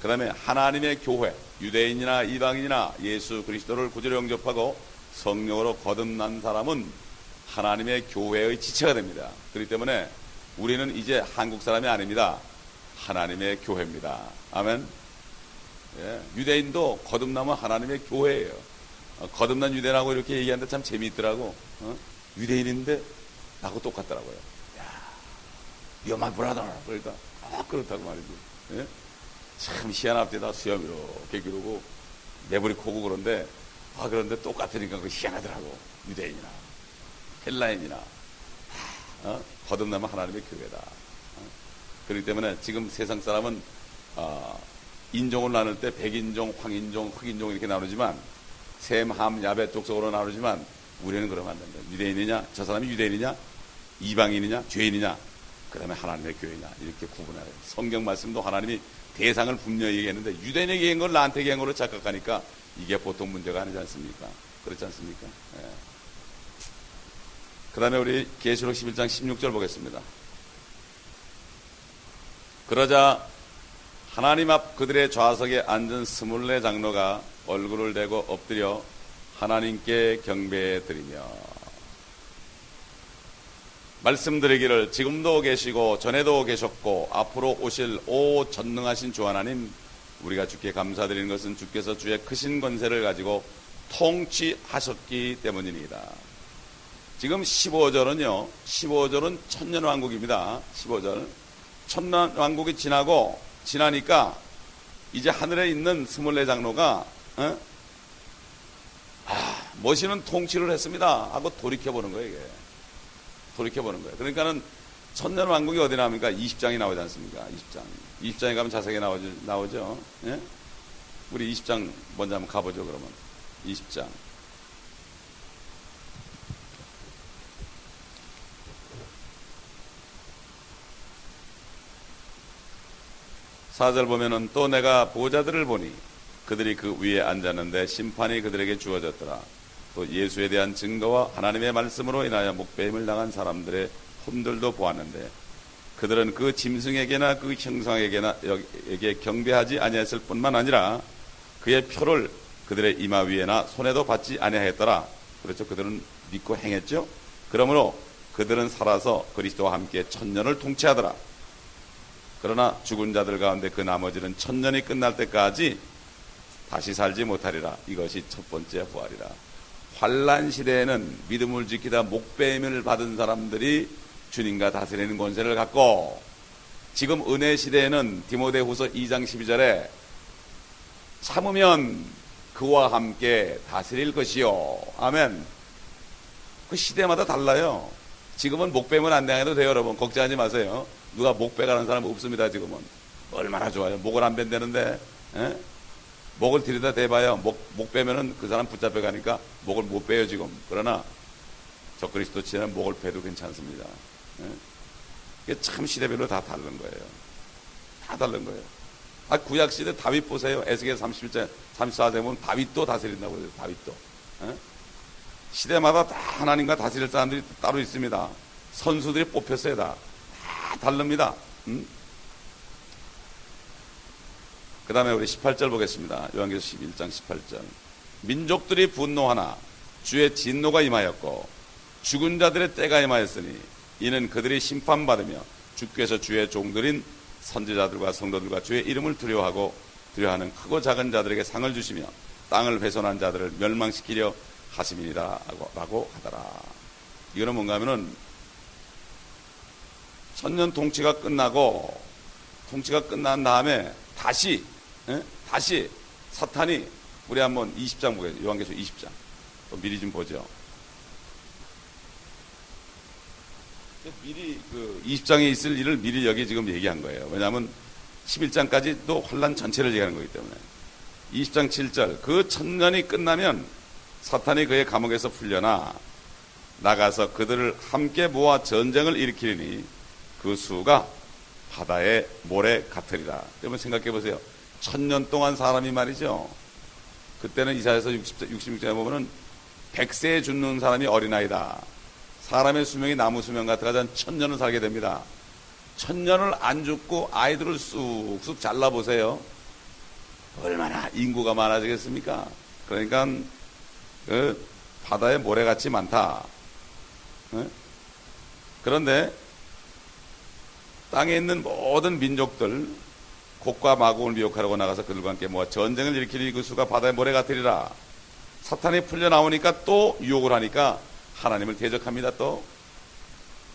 그 다음에 하나님의 교회, 유대인이나 이방인이나 예수 그리스도를 구주로 영접하고 성령으로 거듭난 사람은 하나님의 교회의 지체가 됩니다. 그렇기 때문에 우리는 이제 한국 사람이 아닙니다. 하나님의 교회입니다. 아멘. 예, 유대인도 거듭나면 하나님의 교회예요. 거듭난 유대인하고 이렇게 얘기하는데 참 재미있더라고. 유대인인데 나하고 똑같더라고요. 야, you're my brother. 그러니까 그렇다고 말이지. 예? 참 희한합니다. 수염 이렇게 기르고 매부리 코고 그런데 그런데 똑같으니까 그 희한하더라고. 유대인이나 헬라인이나 거듭나면 하나님의 교회다. 그렇기 때문에 지금 세상 사람은 인종을 나눌 때 백인종, 황인종, 흑인종 이렇게 나누지만 셈, 함, 야벳 족속으로 나누지만 우리는 그러면 안 된다. 유대인이냐, 저 사람이 유대인이냐, 이방인이냐, 죄인이냐, 그 다음에 하나님의 교회냐 이렇게 구분해요. 성경 말씀도 하나님이 대상을 분명히 얘기했는데 유대인에게 얘기한 걸 나한테 얘기한 걸로 착각하니까 이게 보통 문제가 아니지 않습니까? 그렇지 않습니까? 예. 그 다음에 우리 계시록 11장 16절 보겠습니다. 그러자 하나님 앞 그들의 좌석에 앉은 24 장로가 얼굴을 대고 엎드려 하나님께 경배해 드리며 말씀드리기를 지금도 계시고 전에도 계셨고 앞으로 오실 오 전능하신 주 하나님, 우리가 주께 감사드리는 것은 주께서 주의 크신 권세를 가지고 통치하셨기 때문입니다. 지금 15절은요, 15절은 천년왕국입니다. 15절. 천년왕국이 지나니까 이제 하늘에 있는 24 장로가 멋있는 통치를 했습니다 하고 돌이켜보는 거예요. 이게 돌이켜보는 거예요. 그러니까는 천년왕국이 어디 나옵니까? 20장이 나오지 않습니까? 20장에 가면 자세하게 나오죠. 예? 우리 20장 먼저 한번 가보죠. 그러면 20장 4절 보면은 또 내가 보호자들을 보니 그들이 그 위에 앉았는데 심판이 그들에게 주어졌더라. 또 예수에 대한 증거와 하나님의 말씀으로 인하여 목배임을 당한 사람들의 혼들도 보았는데 그들은 그 짐승에게나 그 형상에게 경배하지 아니했을 뿐만 아니라 그의 표를 그들의 이마 위에나 손에도 받지 아니하였더라. 그렇죠. 그들은 믿고 행했죠. 그러므로 그들은 살아서 그리스도와 함께 천년을 통치하더라. 그러나 죽은 자들 가운데 그 나머지는 천년이 끝날 때까지 다시 살지 못하리라. 이것이 첫 번째 부활이라. 환난 시대에는 믿음을 지키다 목배임을 받은 사람들이 주님과 다스리는 권세를 갖고, 지금 은혜 시대에는 디모데후서 2장 12절에 참으면 그와 함께 다스릴 것이요. 아멘. 그 시대마다 달라요. 지금은 목배임을 안 당해도 돼요. 여러분 걱정하지 마세요. 누가 목배가는 사람 없습니다. 지금은 얼마나 좋아요. 목을 안 벤다는데 목을 들이다 대봐요. 목 빼면은 그 사람 붙잡혀 가니까 목을 못 빼요 지금. 그러나 적그리스도치는 목을 빼도 괜찮습니다. 이게 참 시대별로 다 다른 거예요. 다 다른 거예요. 구약 시대 다윗 보세요. 에스겔 31장 34장 보면 다윗도 다스린다고 그래요. 다윗도. 시대마다 다 하나님과 다스릴 사람들이 따로 있습니다. 선수들이 뽑혔어요. 다 다릅니다. 그 다음에 우리 18절 보겠습니다. 요한계시록 11장 18절. 민족들이 분노하나 주의 진노가 임하였고 죽은 자들의 때가 임하였으니 이는 그들이 심판받으며 주께서 주의 종들인 선지자들과 성도들과 주의 이름을 두려워하는 크고 작은 자들에게 상을 주시며 땅을 훼손한 자들을 멸망시키려 하심이니라 라고 하더라. 이거는 뭔가 하면은 천년 통치가 끝난 다음에 다시 사탄이, 우리 한번 20장 보겠습니다. 요한계시록 20장. 또 미리 좀 보죠. 미리 20장에 있을 일을 미리 여기 지금 얘기한 거예요. 왜냐하면 11장까지도 환란 전체를 얘기하는 거기 때문에. 20장 7절. 그 천년이 끝나면 사탄이 그의 감옥에서 풀려나 나가서 그들을 함께 모아 전쟁을 일으키니 그 수가 바다의 모래 같으리라. 여러분 생각해 보세요. 천년 동안 사람이 말이죠. 그때는 이사야서 66장에 보면은 100세에 죽는 사람이 어린아이다. 사람의 수명이 나무 수명 같아서 천년을 살게 됩니다. 천년을 안 죽고 아이들을 쑥쑥 잘라보세요. 얼마나 인구가 많아지겠습니까? 그러니까 바다의 모래같이 많다. 그런데 땅에 있는 모든 민족들 곡과 마곡을 미혹하려고 나가서 그들과 함께 모아 전쟁을 일으키니 그 수가 바다의 모래 같으리라. 사탄이 풀려 나오니까 또 유혹을 하니까 하나님을 대적합니다. 또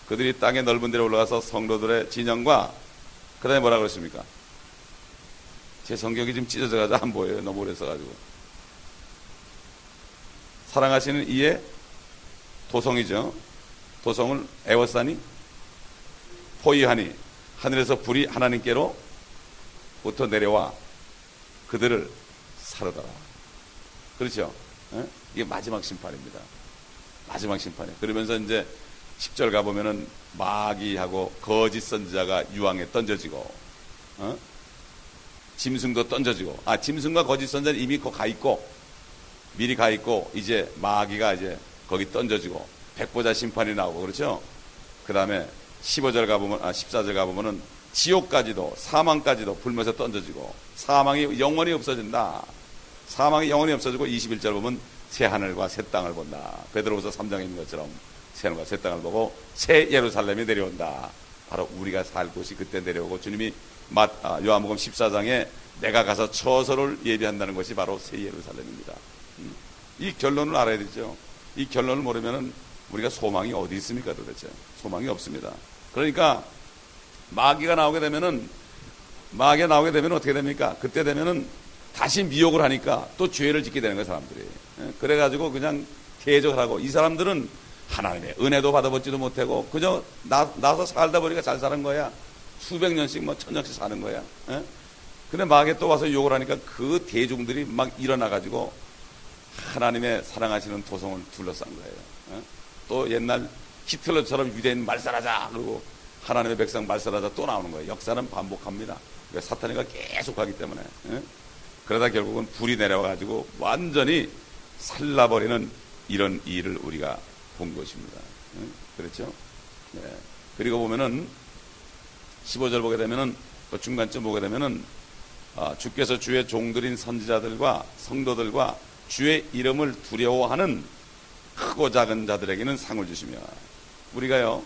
그들이 땅의 넓은 데로 올라가서 성도들의 진영과, 그 다음에 뭐라 그랬습니까? 제 성경이 지금 찢어져가지고 안 보여요. 너무 오래 써가지고. 사랑하시는 이의 도성이죠. 도성을 애워싸니 포위하니 하늘에서 불이 하나님께로부터 내려와 그들을 사르더라. 그렇죠? 이게 마지막 심판입니다. 마지막 심판이에요. 그러면서 이제 10절 가보면은 마귀하고 거짓 선지자가 유황에 던져지고, 짐승도 던져지고, 짐승과 거짓 선지자는 이미 거 가 있고, 미리 가 있고, 이제 마귀가 이제 거기 던져지고, 백보자 심판이 나오고, 그렇죠? 그 다음에 14절 가보면은 지옥까지도, 사망까지도 불면서 던져지고, 사망이 영원히 없어진다. 사망이 영원히 없어지고, 21절 보면 새 하늘과 새 땅을 본다. 베드로후서 3장에 있는 것처럼 새 하늘과 새 땅을 보고 새 예루살렘이 내려온다. 바로 우리가 살 곳이 그때 내려오고, 주님이 요한복음 14장에 내가 가서 처소를 예비한다는 것이 바로 새 예루살렘입니다. 이 결론을 알아야 되죠. 이 결론을 모르면은 우리가 소망이 어디 있습니까 도대체? 소망이 없습니다. 그러니까 마귀가 나오게 되면은 어떻게 됩니까? 그때 되면은 다시 미혹을 하니까 또 죄를 짓게 되는 거예요, 사람들이. 그래가지고 그냥 대적하고, 이 사람들은 하나님의 은혜도 받아보지도 못하고 그저 나서 살다 보니까 잘 사는 거야. 수백 년씩 뭐 천년씩 사는 거야. 에? 근데 마귀에 또 와서 욕을 하니까 그 대중들이 막 일어나가지고 하나님의 사랑하시는 도성을 둘러싼 거예요. 에? 또 옛날 히틀러처럼 유대인 말살하자, 그리고 하나님의 백성 말살하자 또 나오는 거예요. 역사는 반복합니다. 사탄이가 계속 하기 때문에. 에? 그러다 결국은 불이 내려와가지고 완전히 살라버리는 이런 일을 우리가 본 것입니다. 에? 그렇죠? 네. 그리고 보면은 15절 보게 되면은, 또 중간쯤 보게 되면은, 주께서 주의 종들인 선지자들과 성도들과 주의 이름을 두려워하는 크고 작은 자들에게는 상을 주시며. 우리가요,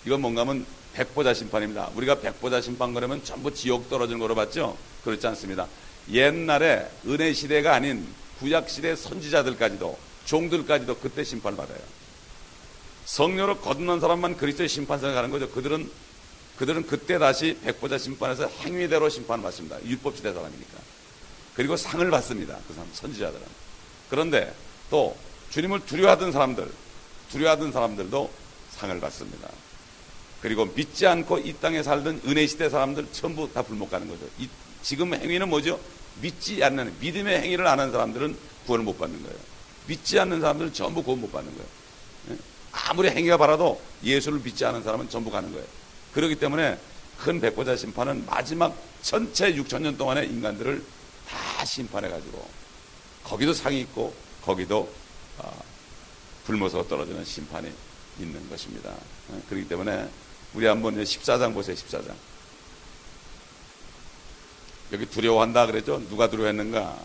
이건 뭔가 하면 백보자 심판입니다. 우리가 백보자 심판 그러면 전부 지옥 떨어지는 거로 봤죠? 그렇지 않습니다. 옛날에 은혜 시대가 아닌 구약 시대 선지자들까지도, 종들까지도 그때 심판을 받아요. 성령으로 거듭난 사람만 그리스도의 심판상에 가는 거죠. 그들은 그때 다시 백보자 심판에서 행위대로 심판을 받습니다. 율법시대 사람이니까. 그리고 상을 받습니다. 그 사람, 선지자들은. 그런데 또 주님을 두려워하던 사람들도 상을 받습니다. 그리고 믿지 않고 이 땅에 살던 은혜시대 사람들 전부 다 불못 가는 거죠. 지금 행위는 뭐죠? 믿지 않는, 믿음의 행위를 안 하는 사람들은 구원을 못 받는 거예요. 믿지 않는 사람들은 전부 구원 못 받는 거예요. 아무리 행위가 바라도 예수를 믿지 않은 사람은 전부 가는 거예요. 그렇기 때문에 큰 백보자 심판은 마지막 전체 6천년 동안의 인간들을 다 심판해가지고, 거기도 상이 있고 거기도 불모서 떨어지는 심판이 있는 것입니다. 그렇기 때문에 우리 한번 14장 보세요. 14장. 여기 두려워한다 그랬죠? 누가 두려워했는가?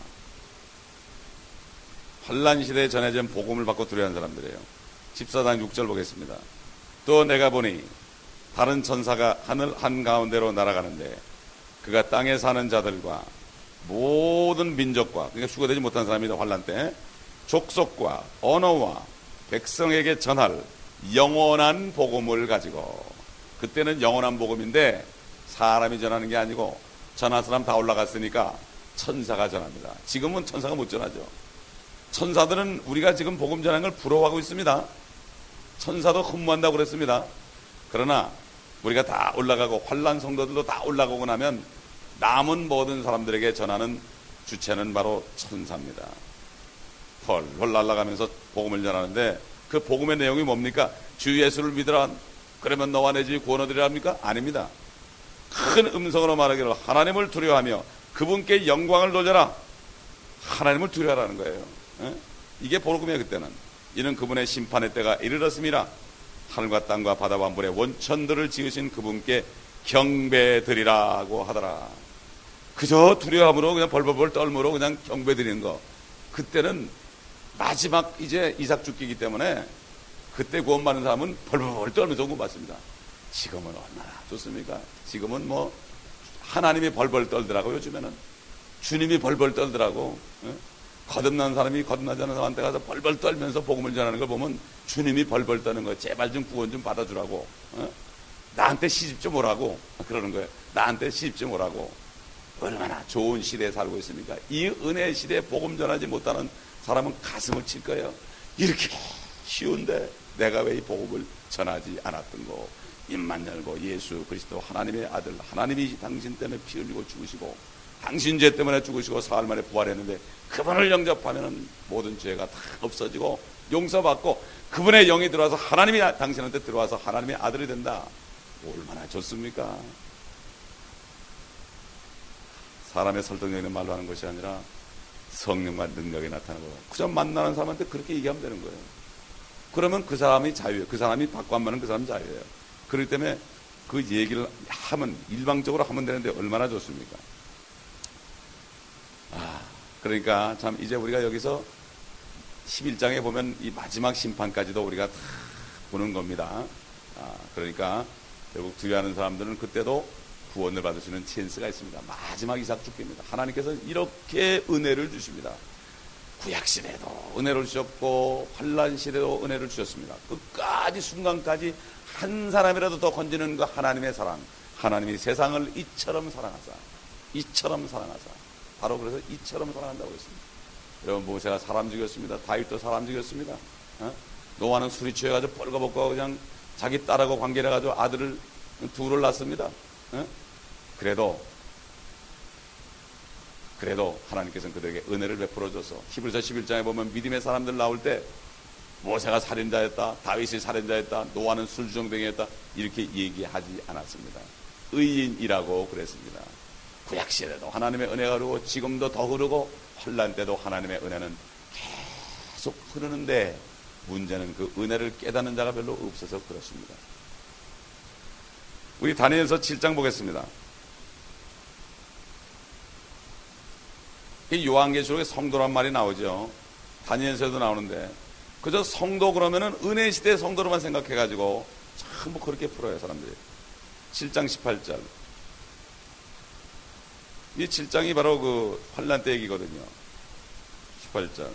환난 시대에 전해진 복음을 받고 두려워하는 사람들이에요. 14장 6절 보겠습니다. 또 내가 보니 다른 천사가 하늘 한가운데로 날아가는데 그가 땅에 사는 자들과 모든 민족과, 그러니까 수거되지 못한 사람이다, 환난 때, 족속과 언어와 백성에게 전할 영원한 복음을 가지고. 그때는 영원한 복음인데 사람이 전하는 게 아니고 전할 사람 다 올라갔으니까 천사가 전합니다. 지금은 천사가 못 전하죠. 천사들은 우리가 지금 복음 전하는 걸 부러워하고 있습니다. 천사도 흠모한다고 그랬습니다. 그러나 우리가 다 올라가고 환난 성도들도 다 올라가고 나면 남은 모든 사람들에게 전하는 주체는 바로 천사입니다. 펄펄 날아가면서 복음을 전하는데 그 복음의 내용이 뭡니까? 주 예수를 믿으라. 그러면 너와 내 집이 구원 얻으리라 합니까? 아닙니다. 큰 음성으로 말하기를 하나님을 두려워하며 그분께 영광을 돌려라. 하나님을 두려워하라는 거예요. 이게 복음이에요. 그때는. 이는 그분의 심판의 때가 이르렀음이라. 하늘과 땅과 바다와 물의 원천들을 지으신 그분께 경배드리라고 하더라. 그저 두려움으로 그냥 벌벌벌 떨므로 그냥 경배드리는 거. 그때는 마지막 이제 이삭 죽기이기 때문에 그때 구원받는 사람은 벌벌벌 떨면서 구원받습니다. 지금은 얼마나 좋습니까? 지금은 뭐 하나님이 벌벌 떨더라고. 요즘에는 주님이 벌벌 떨더라고. 거듭난 사람이 거듭나지 않은 사람한테 가서 벌벌 떨면서 복음을 전하는 걸 보면 주님이 벌벌 떠는 거예요. 제발 좀 구원 좀 받아주라고. 나한테 시집 좀 오라고 그러는 거예요. 나한테 시집 좀 오라고. 얼마나 좋은 시대에 살고 있습니까? 이 은혜 시대에 복음 전하지 못하는 사람은 가슴을 칠 거예요. 이렇게 쉬운데 내가 왜 이 복음을 전하지 않았던고. 입만 열고 예수 그리스도 하나님의 아들, 하나님이 당신 때문에 피 흘리고 죽으시고 당신 죄 때문에 죽으시고 사흘 만에 부활했는데 그분을 영접하면 모든 죄가 다 없어지고 용서받고 그분의 영이 들어와서 하나님이 당신한테 들어와서 하나님의 아들이 된다. 얼마나 좋습니까? 사람의 설득력 있는 말로 하는 것이 아니라 성령과 능력이 나타나고 그저 만나는 사람한테 그렇게 얘기하면 되는 거예요. 그러면 그 사람이 자유예요. 그 사람이 받고 하면 그 사람이 자유예요. 그렇기 때문에 그 얘기를 하면 일방적으로 하면 되는데 얼마나 좋습니까? 그러니까 참 이제 우리가 여기서 11장에 보면 이 마지막 심판까지도 우리가 다 보는 겁니다. 그러니까 결국 두려워하는 사람들은 그때도 구원을 받을 수 있는 찬스가 있습니다. 마지막 이삭 죽기입니다. 하나님께서 이렇게 은혜를 주십니다. 구약시대에도 은혜를 주셨고 환난시대도 은혜를 주셨습니다. 끝까지 순간까지 한 사람이라도 더 건지는 그 하나님의 사랑. 하나님이 세상을 이처럼 사랑하사 바로 그래서 이처럼 사랑한다고 했습니다. 여러분 모세가 사람 죽였습니다. 다윗도 사람 죽였습니다. 노아는 술이 취해가지고 뻘거벗고 그냥 자기 딸하고 관계를 해가지고 아들을 둘을 낳습니다. 그래도 하나님께서는 그들에게 은혜를 베풀어줘서 히브리서 11장에 보면 믿음의 사람들 나올 때 모세가 살인자였다, 다윗이 살인자였다, 노아는 술주정뱅이였다 이렇게 얘기하지 않았습니다. 의인이라고 그랬습니다. 구약시대도 하나님의 은혜가 흐르고 지금도 더 흐르고 환난 때도 하나님의 은혜는 계속 흐르는데 문제는 그 은혜를 깨닫는 자가 별로 없어서 그렇습니다. 우리 다니엘서 7장 보겠습니다. 이 요한계시록에 성도란 말이 나오죠. 다니엘서에도 나오는데 그저 성도 그러면은 은혜 시대의 성도로만 생각해가지고 전부 그렇게 풀어요 사람들이. 7장 18절. 이 7장이 바로 그 환난 때 얘기거든요. 18절.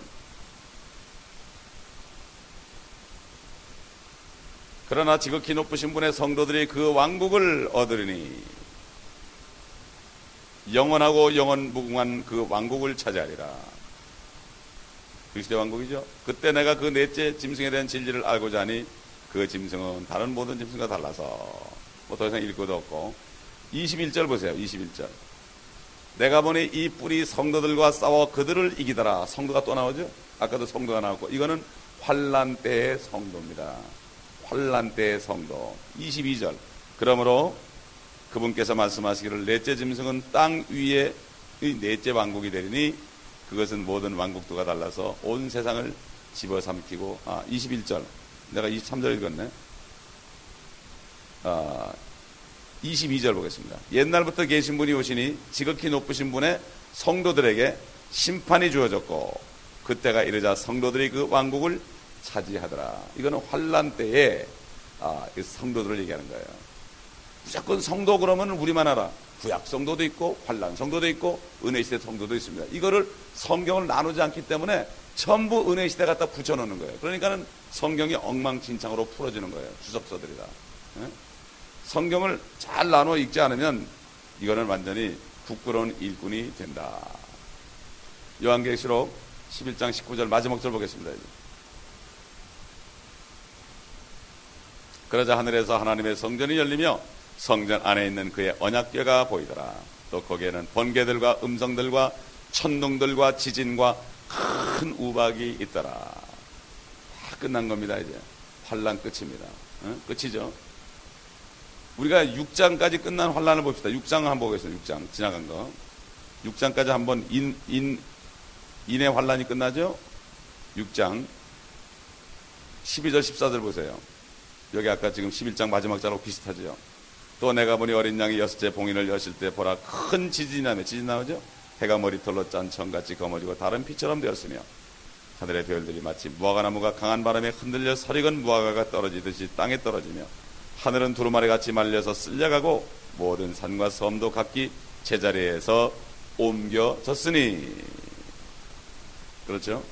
그러나 지극히 높으신 분의 성도들이 그 왕국을 얻으리니 영원하고 영원 무궁한 그 왕국을 차지하리라. 그리스도의 왕국이죠. 그때 내가 그 넷째 짐승에 대한 진리를 알고자 하니 그 짐승은 다른 모든 짐승과 달라서 뭐 더 이상 읽을 것도 없고 21절 보세요. 21절. 내가 보니 이 뿔이 성도들과 싸워 그들을 이기더라. 성도가 또 나오죠. 아까도 성도가 나왔고 이거는 환난 때의 성도입니다. 환난 때의 성도. 22절. 그러므로 그분께서 말씀하시기를 넷째 짐승은 땅 위에 넷째 왕국이 되리니 그것은 모든 왕국들과 달라서 온 세상을 집어삼키고 21절. 내가 23절 읽었네. 22절 보겠습니다. 옛날부터 계신 분이 오시니 지극히 높으신 분의 성도들에게 심판이 주어졌고 그때가 이르자 성도들이 그 왕국을 차지하더라. 이거는 환난 때에 성도들을 얘기하는 거예요. 무조건 성도 그러면 우리만 알아. 구약 성도도 있고 환난 성도도 있고 은혜 시대 성도도 있습니다. 이거를 성경을 나누지 않기 때문에 전부 은혜 시대 갖다 붙여놓는 거예요. 그러니까는 성경이 엉망진창으로 풀어지는 거예요. 주석서들이다. 성경을 잘 나눠 읽지 않으면 이거는 완전히 부끄러운 일꾼이 된다. 요한계시록 11장 19절 마지막 절 보겠습니다. 그러자 하늘에서 하나님의 성전이 열리며 성전 안에 있는 그의 언약궤가 보이더라. 또 거기에는 번개들과 음성들과 천둥들과 지진과 큰 우박이 있더라. 다 끝난 겁니다. 이제 환난 끝입니다. 끝이죠. 우리가 6장까지 끝난 환난을 봅시다. 6장 한번 보겠습니다. 6장 지나간 거. 6장까지 한번 인의 환난이 끝나죠. 6장 12절 14절 보세요. 여기 아까 지금 11장 마지막 자로 비슷하죠. 또 내가 보니 어린 양이 여섯째 봉인을 여실 때 보라 큰 지진이 나며 지진 나오죠. 해가 머리털로 짠 청같이 검어지고 다른 피처럼 되었으며 하늘의 별들이 마치 무화과나무가 강한 바람에 흔들려 설익은 무화과가 떨어지듯이 땅에 떨어지며 하늘은 두루마리같이 말려서 쓸려가고 모든 산과 섬도 각기 제자리에서 옮겨졌으니. 그렇죠.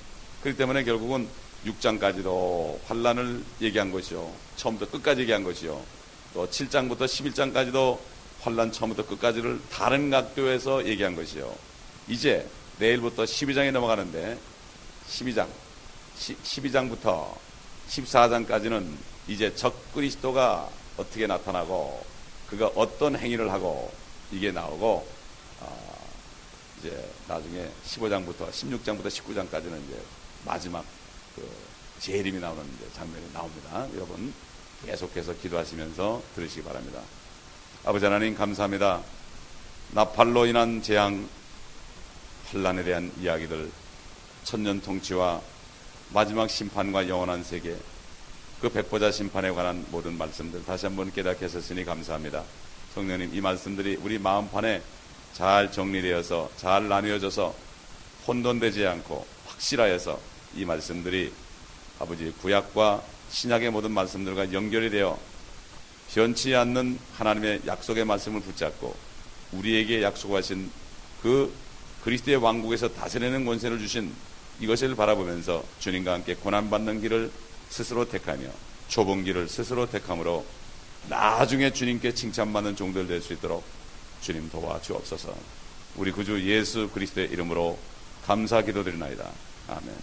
그렇기 때문에 결국은 6장까지도 환난을 얘기한 것이요, 처음부터 끝까지 얘기한 것이요, 또 7장부터 11장까지도 환난 처음부터 끝까지를 다른 각도에서 얘기한 것이요. 이제 내일부터 12장에 넘어가는데 12장부터 14장까지는 이제 적 그리스도가 어떻게 나타나고 그가 어떤 행위를 하고 이게 나오고, 이제 나중에 15장부터 16장부터 19장까지는 이제 마지막 그 재림이 나오는 장면이 나옵니다. 여러분 계속해서 기도하시면서 들으시기 바랍니다. 아버지 하나님 감사합니다. 나팔로 인한 재앙, 환난에 대한 이야기들, 천년 통치와 마지막 심판과 영원한 세계, 그 백보자 심판에 관한 모든 말씀들 다시 한번 깨닫게 하셨으니 감사합니다. 성령님, 이 말씀들이 우리 마음판에 잘 정리되어서 잘 나뉘어져서 혼돈되지 않고 확실하여서 이 말씀들이 아버지 구약과 신약의 모든 말씀들과 연결이 되어 변치 않는 하나님의 약속의 말씀을 붙잡고 우리에게 약속하신 그 그리스도의 왕국에서 다스리는 권세를 주신 이것을 바라보면서 주님과 함께 고난받는 길을 스스로 택하며 좁은 길을 스스로 택함으로 나중에 주님께 칭찬받는 종들 될 수 있도록 주님 도와주옵소서. 우리 구주 예수 그리스도의 이름으로 감사 기도드리나이다. 아멘.